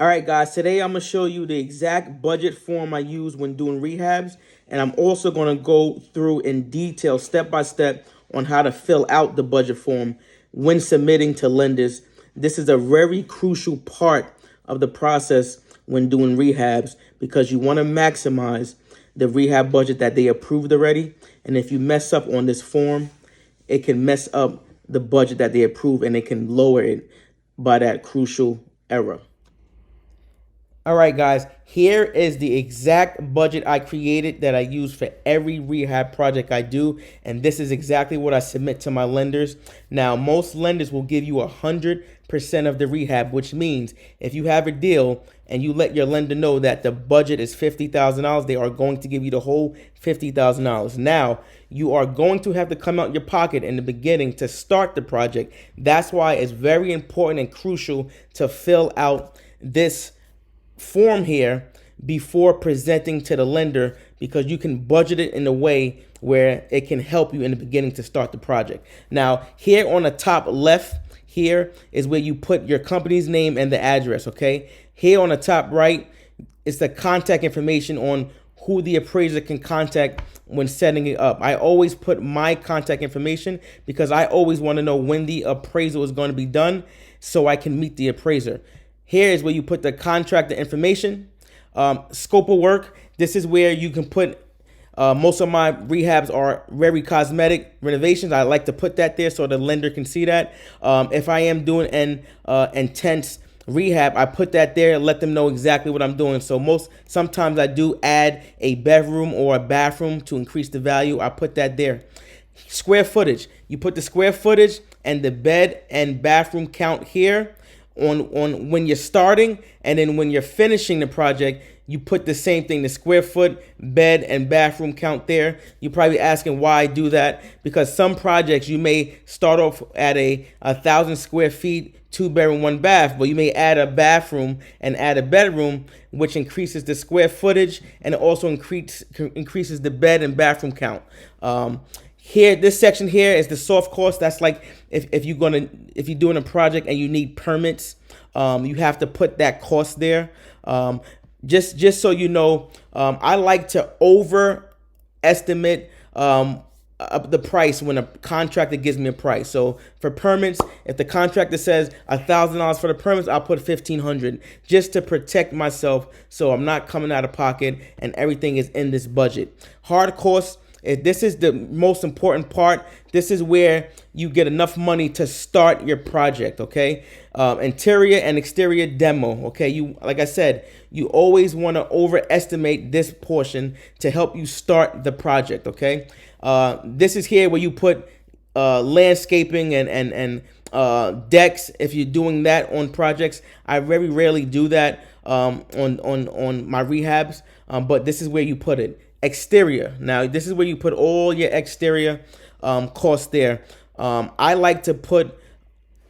All right, guys, today I'm going to show you the exact budget form I use when doing rehabs. And I'm also going to go through in detail, step by step, on how to fill out the budget form when submitting to lenders. This is a very crucial part of the process when doing rehabs because you want to maximize the rehab budget that they approved already. And if you mess up on this form, it can mess up the budget that they approve and it can lower it by that crucial error. All right, guys, here is the exact budget I created that I use for every rehab project I do. And this is exactly what I submit to my lenders. Now, most lenders will give you 100% of the rehab, which means if you have a deal and you let your lender know that the budget is $50,000, they are going to give you the whole $50,000. Now, you are going to have to come out your pocket in the beginning to start the project. That's why it's very important and crucial to fill out this form here before presenting to the lender, because you can budget it in a way where it can help you in the beginning to start the project. Now, here on the top left here is where you put your company's name and the address, okay? Here on the top right is the contact information on who the appraiser can contact when setting it up. I always put my contact information because I always want to know when the appraisal is going to be done so I can meet the appraiser. Here is where you put the contractor information, scope of work. This is where you can put, most of my rehabs are very cosmetic renovations. I like to put that there so the lender can see that. If I am doing an intense rehab, I put that there and let them know exactly what I'm doing. So sometimes I do add a bedroom or a bathroom to increase the value. I put that there. Square footage. You put the square footage and the bed and bathroom count here on when you're starting, and then when you're finishing the project, you put the same thing, the square foot, bed, and bathroom count there. You're probably asking why I do that, because some projects you may start off at 1,000 square feet, 2-bedroom, 1 bath, but you may add a bathroom and add a bedroom, which increases the square footage and it also increases the bed and bathroom count. Here, this section here is the soft cost. That's like if you're doing a project and you need permits, you have to put that cost there. Just so you know, I like to overestimate the price when a contractor gives me a price. So for permits, if the contractor says $1,000 for the permits, I'll put $1,500 just to protect myself, so I'm not coming out of pocket and everything is in this budget. Hard costs. This is the most important part. This is where you get enough money to start your project, okay? Interior and exterior demo, okay? Like I said, you always want to overestimate this portion to help you start the project, okay? This is here where you put landscaping and decks if you're doing that on projects. I very rarely do that on my rehabs, but this is where you put it. Exterior. Now, this is where you put all your exterior costs there. I like to put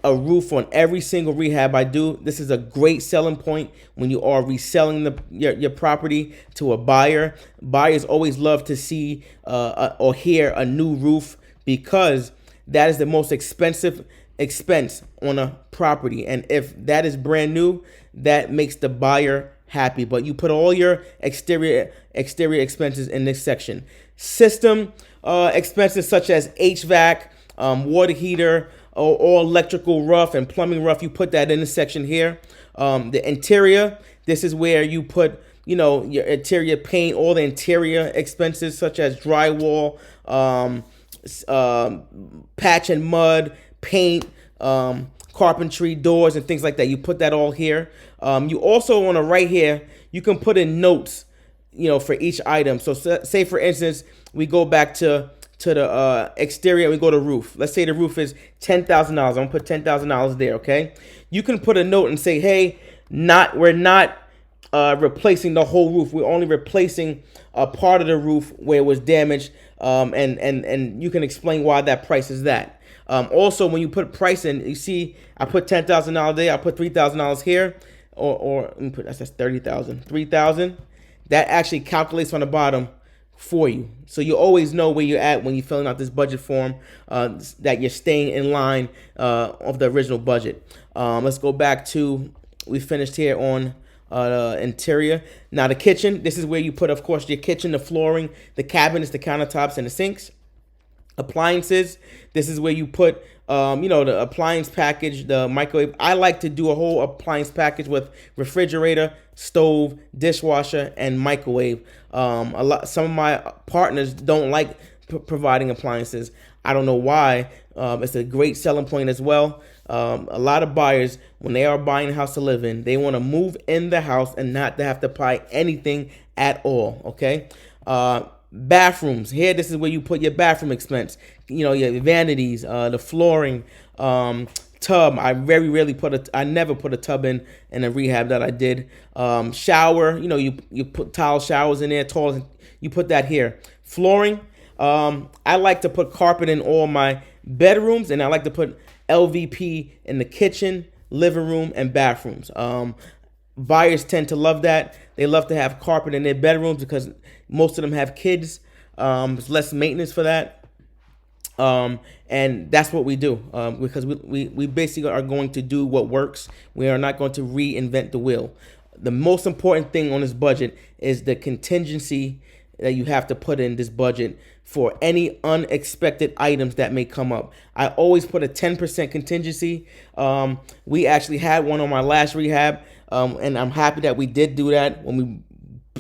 a roof on every single rehab I do. This is a great selling point when you are reselling your property to a buyer. Buyers always love to see or hear a new roof, because that is the most expensive expense on a property. And if that is brand new, that makes the buyer happy. But you put all your exterior expenses in this section. System expenses such as HVAC, water heater, or electrical rough and plumbing rough, you put that in the section here. The interior, this is where you put, your interior paint, all the interior expenses such as drywall, patch and mud, paint, carpentry, doors, and things like that. You put that all here. You also on the right here, you can put in notes, for each item. So say for instance, we go back to the exterior, we go to roof. Let's say the roof is $10,000. I'm gonna put $10,000 there, okay? You can put a note and say, hey, we're not replacing the whole roof. We're only replacing a part of the roof where it was damaged, and you can explain why that price is that. Also, when you put price in, you see I put $10,000 there, I put $3,000 here, or let me put that's $30,000, $3,000. That actually calculates on the bottom for you, so you always know where you're at when you're filling out this budget form, that you're staying in line of the original budget. Let's go back to we finished here on interior. Now the kitchen, this is where you put, of course, your kitchen, the flooring, the cabinets, the countertops, and the sinks. Appliances, this is where you put the appliance package, the microwave. I like to do a whole appliance package with refrigerator, stove, dishwasher, and microwave. Some of my partners don't like providing appliances. I don't know why. It's a great selling point as well. A lot of buyers, when they are buying a house to live in, they want to move in the house and not to have to buy anything at all. Okay. Bathrooms, here, this is where you put your bathroom expense, your vanities, the flooring, tub. I very rarely I never put a tub in a rehab that I did. Shower, you put tile showers in there, you put that here. Flooring, I like to put carpet in all my bedrooms, and I like to put LVP in the kitchen, living room, and bathrooms. Buyers tend to love that. They love to have carpet in their bedrooms because most of them have kids. It's less maintenance for that. And that's what we do, because we basically are going to do what works. We are not going to reinvent the wheel. The most important thing on this budget is the contingency that you have to put in this budget for any unexpected items that may come up. I always put a 10% contingency. We actually had one on my last rehab, and I'm happy that we did do that. When we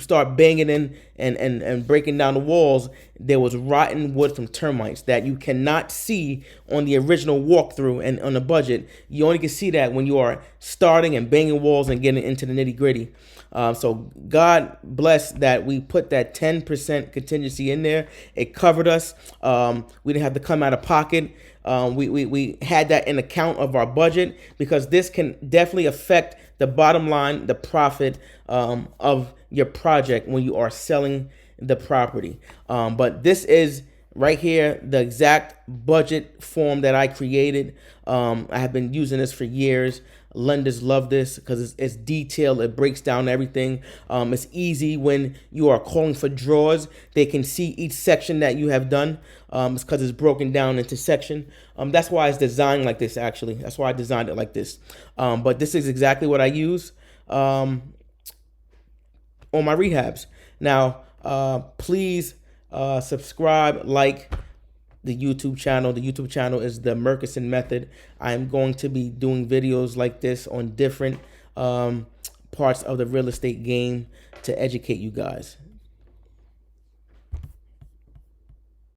start banging in and breaking down the walls, there was rotten wood from termites that you cannot see on the original walkthrough and on the budget. You only can see that when you are starting and banging walls and getting into the nitty gritty. So God bless that we put that 10% contingency in there. It covered us. We didn't have to come out of pocket. We had that in account of our budget, because this can definitely affect the bottom line, the profit of your project when you are selling the property. But this is right here the exact budget form that I created. I have been using this for years. Lenders love this because it's detailed. It breaks down everything. It's easy when you are calling for drawers. They can see each section that you have done. It's because it's broken down into section. That's why it's designed like this, actually. That's why I designed it like this. But this is exactly what I use on my rehabs. Now, please subscribe, like the YouTube channel. The YouTube channel is the Murkison Method. I am going to be doing videos like this on different parts of the real estate game to educate you guys.